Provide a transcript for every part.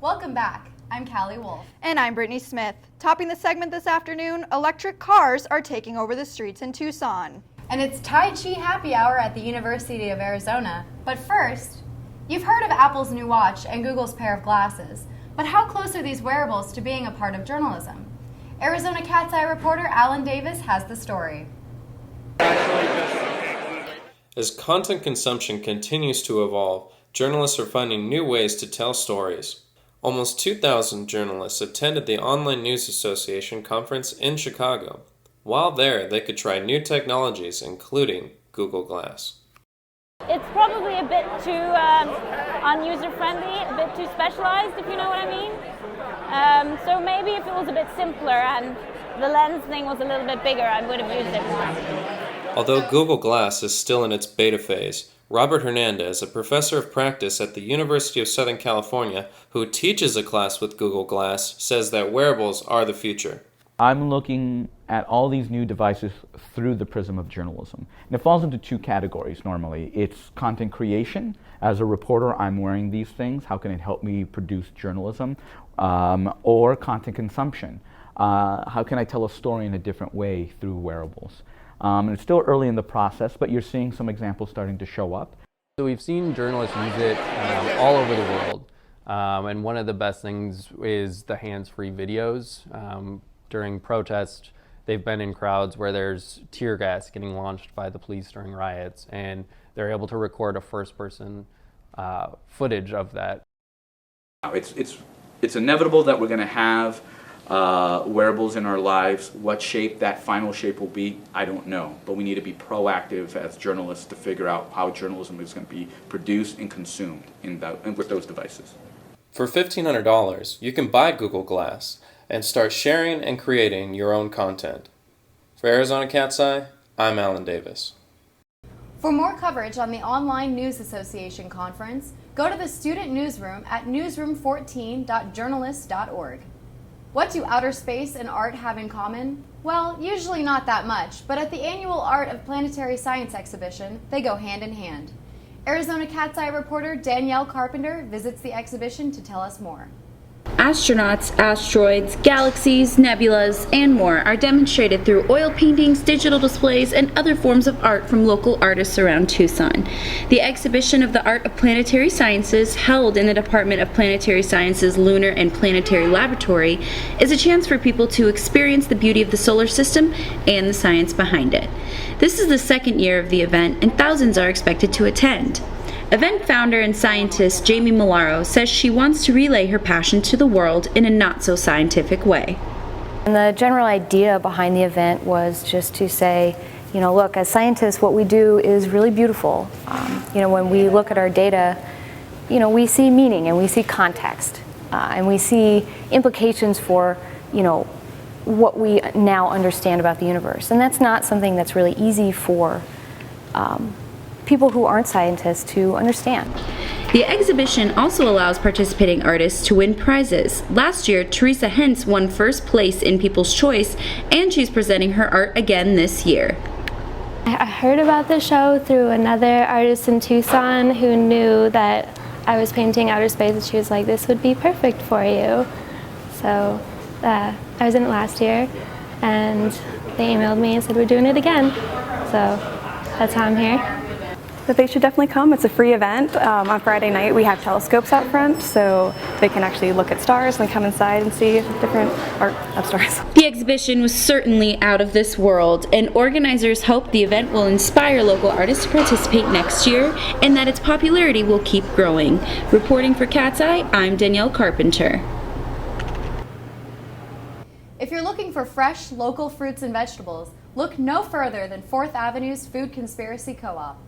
Welcome back. I'm Kalli Wolf. And I'm Brittany Smith. Topping the segment this afternoon, electric cars are taking over the streets in Tucson. And it's Tai Chi happy hour at the University of Arizona. But first, you've heard of Apple's new watch and Google's pair of glasses. But how close are these wearables to being a part of journalism? Arizona Cat's Eye reporter Alan Davis has the story. As content consumption continues to evolve, journalists are finding new ways to tell stories. Almost 2,000 journalists attended the Online News Association conference in Chicago. While there, they could try new technologies, including Google Glass. It's probably a bit too unuser-friendly, a bit too specialized, if you know what I mean. So maybe if it was a bit simpler and the lens thing was a little bit bigger, I would have used it more. Although Google Glass is still in its beta phase, Robert Hernandez, a professor of practice at the University of Southern California who teaches a class with Google Glass, says that wearables are the future. I'm looking at all these new devices through the prism of journalism. And it falls into two categories normally. It's content creation. As a reporter, I'm wearing these things. How can it help me produce journalism? Or content consumption. How can I tell a story in a different way through wearables? And it's still early in the process, but you're seeing some examples starting to show up. So we've seen journalists use it all over the world. And one of the best things is the hands-free videos. During protests, they've been in crowds where there's tear gas getting launched by the police during riots, and they're able to record a first-person footage of that. It's inevitable that we're going to have wearables in our lives. What shape that final shape will be, I don't know. But we need to be proactive as journalists to figure out how journalism is going to be produced and consumed with those devices. For $1,500, you can buy Google Glass and start sharing and creating your own content. For Arizona Cat's Eye, I'm Alan Davis. For more coverage on the Online News Association conference, go to the student newsroom at newsroom14.journalist.org. What do outer space and art have in common? Well, usually not that much, but at the annual Art of Planetary Science exhibition, they go hand in hand. Arizona Cat's Eye reporter Danielle Carpenter visits the exhibition to tell us more. Astronauts, asteroids, galaxies, nebulas, and more are demonstrated through oil paintings, digital displays, and other forms of art from local artists around Tucson. The exhibition of the Art of Planetary Sciences, held in the Department of Planetary Sciences Lunar and Planetary Laboratory, is a chance for people to experience the beauty of the solar system and the science behind it. This is the second year of the event, and thousands are expected to attend. Event founder and scientist Jamie Milaro says she wants to relay her passion to the world in a not-so-scientific way. And the general idea behind the event was just to say, look, as scientists, what we do is really beautiful. When we look at our data, we see meaning and we see context, and we see implications for, what we now understand about the universe. And that's not something that's really easy for people who aren't scientists to understand. The exhibition also allows participating artists to win prizes. Last year, Teresa Hentz won first place in People's Choice, and she's presenting her art again this year. I heard about the show through another artist in Tucson who knew that I was painting outer space, and she was like, this would be perfect for you. So I was in it last year, and they emailed me and said, we're doing it again. So that's how I'm here. But they should definitely come. It's a free event. On Friday night we have telescopes out front, so they can actually look at stars and come inside and see different art of stars. The exhibition was certainly out of this world, and organizers hope the event will inspire local artists to participate next year and that its popularity will keep growing. Reporting for Cat's Eye, I'm Danielle Carpenter. If you're looking for fresh, local fruits and vegetables, look no further than 4th Avenue's Food Conspiracy Co-op.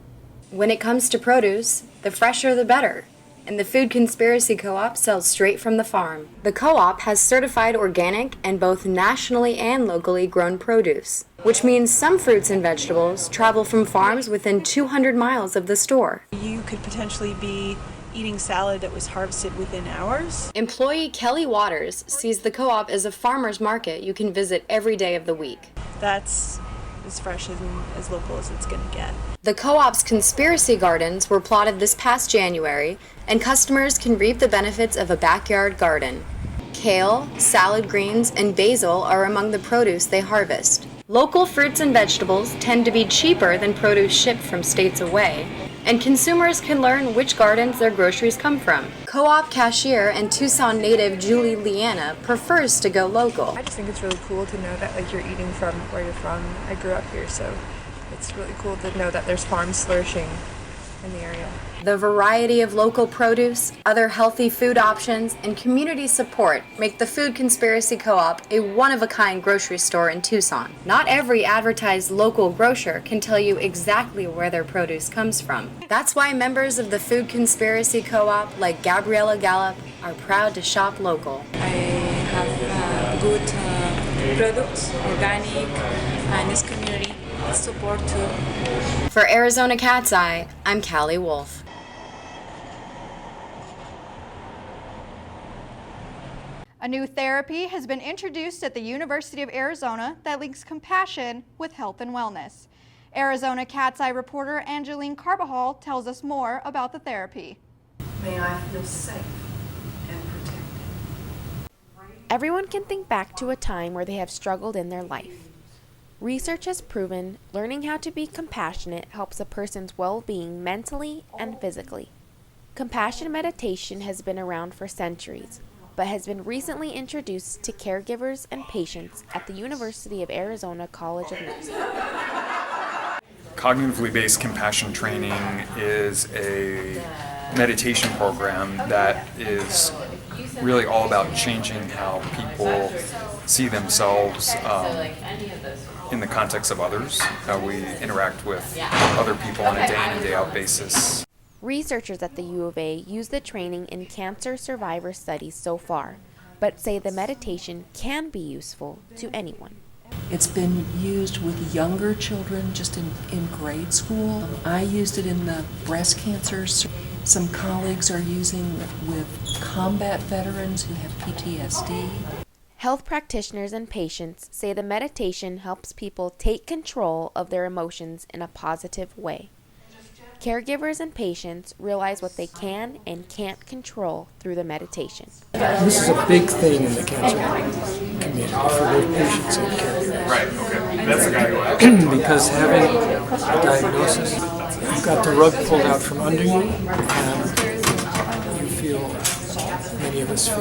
When it comes to produce, the fresher the better, and the Food Conspiracy Co-op sells straight from the farm. The co-op has certified organic and both nationally and locally grown produce, which means some fruits and vegetables travel from farms within 200 miles of the store. You could potentially be eating salad that was harvested within hours. Employee Kelly Waters sees the co-op as a farmer's market you can visit every day of the week. That's as fresh and as local as it's going to get. The co-op's conspiracy gardens were plotted this past January, and customers can reap the benefits of a backyard garden. Kale, salad greens, and basil are among the produce they harvest. Local fruits and vegetables tend to be cheaper than produce shipped from states away, and consumers can learn which gardens their groceries come from. Co-op cashier and Tucson native Julie Leanna prefers to go local. I just think it's really cool to know that you're eating from where you're from. I grew up here, so it's really cool to know that there's farms flourishing in the area. The variety of local produce, other healthy food options, and community support make the Food Conspiracy Co-op a one-of-a-kind grocery store in Tucson. Not every advertised local grocer can tell you exactly where their produce comes from. That's why members of the Food Conspiracy Co-op, like Gabriella Gallup, are proud to shop local. I have good products, organic, and this community support too. For Arizona Cat's Eye, I'm Kalli Wolf. A new therapy has been introduced at the University of Arizona that links compassion with health and wellness. Arizona Cat's Eye reporter Angeline Carbajal tells us more about the therapy. May I feel safe and protected. Everyone can think back to a time where they have struggled in their life. Research has proven learning how to be compassionate helps a person's well-being mentally and physically. Compassion meditation has been around for centuries, but has been recently introduced to caregivers and patients at the University of Arizona College of Nursing. Cognitively based compassion training is a meditation program that is really all about changing how people see themselves in the context of others, how we interact with other people on a day-in and day-out basis. Researchers at the U of A use the training in cancer survivor studies so far, but say the meditation can be useful to anyone. It's been used with younger children just in grade school. I used it in the breast cancer. Some colleagues are using it with combat veterans who have PTSD. Health practitioners and patients say the meditation helps people take control of their emotions in a positive way. Caregivers and patients realize what they can and can't control through the meditation. This is a big thing in the cancer community for both patients and caregivers. Right, okay. That's the guy who because having a diagnosis, you've got the rug pulled out from under you, and you feel, many of us feel,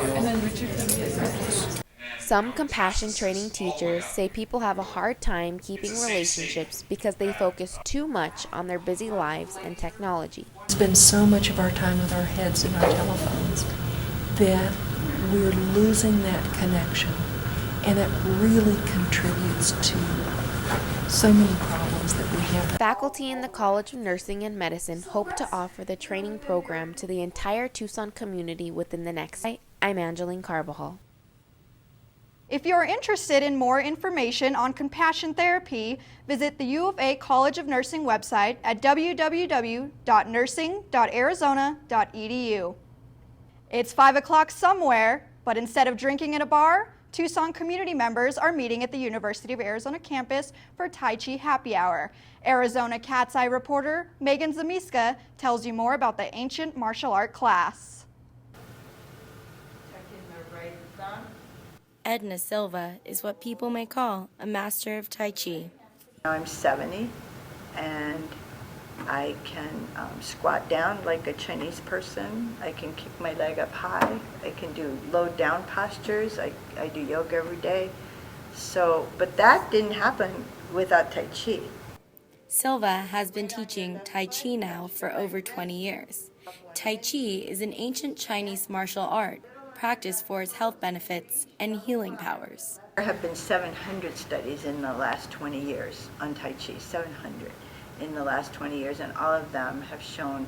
Some compassion training teachers say people have a hard time keeping relationships because they focus too much on their busy lives and technology. We spend so much of our time with our heads and our telephones that we're losing that connection, and it really contributes to so many problems that we have. Faculty in the College of Nursing and Medicine hope to offer the training program to the entire Tucson community within the next year. I'm Angeline Carbajal. If you're interested in more information on compassion therapy, visit the U of A College of Nursing website at www.nursing.arizona.edu. It's 5 o'clock somewhere, but instead of drinking at a bar, Tucson community members are meeting at the University of Arizona campus for Tai Chi Happy Hour. Arizona Cat's Eye reporter Megan Zamiska tells you more about the ancient martial art class. Edna Silva is what people may call a master of Tai Chi. I'm 70 and I can squat down like a Chinese person. I can kick my leg up high. I can do low down postures. I do yoga every day. But that didn't happen without Tai Chi. Silva has been teaching Tai Chi now for over 20 years. Tai Chi is an ancient Chinese martial art practiced for its health benefits and healing powers. There have been 700 studies in the last 20 years on Tai Chi, 700 in the last 20 years, and all of them have shown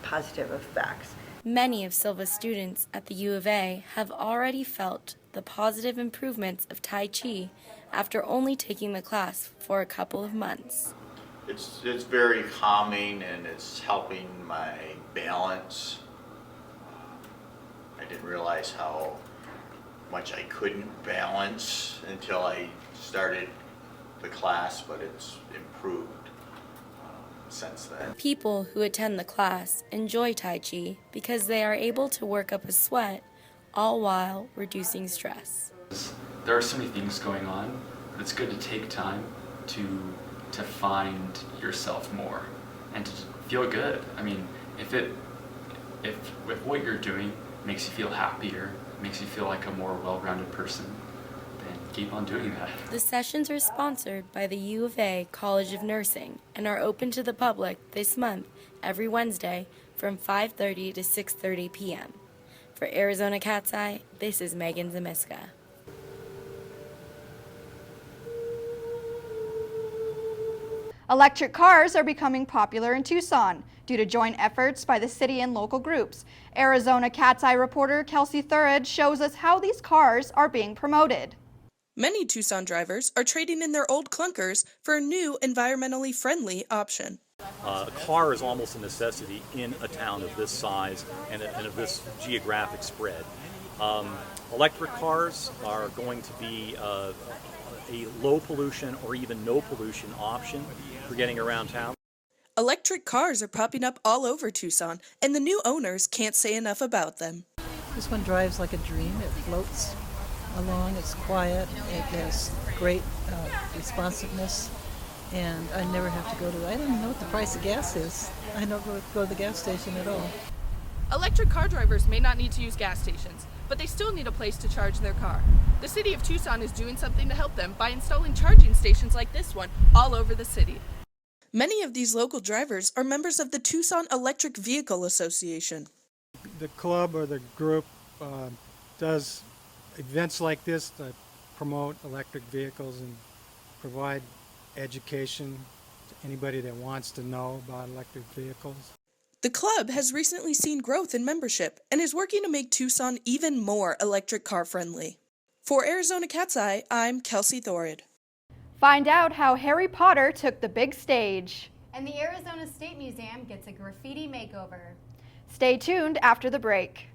positive effects. Many of Silva's students at the U of A have already felt the positive improvements of Tai Chi after only taking the class for a couple of months. It's very calming and it's helping my balance. I didn't realize how much I couldn't balance until I started the class, but it's improved since then. People who attend the class enjoy Tai Chi because they are able to work up a sweat, all while reducing stress. There are so many things going on, but it's good to take time to find yourself more and to feel good. I mean, if what you're doing makes you feel happier, makes you feel like a more well-rounded person, then keep on doing that. The sessions are sponsored by the U of A College of Nursing and are open to the public this month every Wednesday from 5:30 to 6:30 p.m. For Arizona Cat's Eye, this is Megan Zamiska. Electric cars are becoming popular in Tucson due to joint efforts by the city and local groups. Arizona Cat's Eye reporter Kelsey Thurridge shows us how these cars are being promoted. Many Tucson drivers are trading in their old clunkers for a new environmentally friendly option. A car is almost a necessity in a town of this size and of this geographic spread. Electric cars are going to be a low pollution or even no pollution option for getting around town. Electric cars are popping up all over Tucson, and the new owners can't say enough about them. This one drives like a dream. It floats along, it's quiet, it has great responsiveness, and I never have to I don't know what the price of gas is. I don't go to the gas station at all. Electric car drivers may not need to use gas stations, but they still need a place to charge their car. The city of Tucson is doing something to help them by installing charging stations like this one all over the city. Many of these local drivers are members of the Tucson Electric Vehicle Association. The club or the group does events like this to promote electric vehicles and provide education to anybody that wants to know about electric vehicles. The club has recently seen growth in membership and is working to make Tucson even more electric car friendly. For Arizona Cat's Eye, I'm Kelsey Thorrid. Find out how Harry Potter took the big stage. And the Arizona State Museum gets a graffiti makeover. Stay tuned after the break.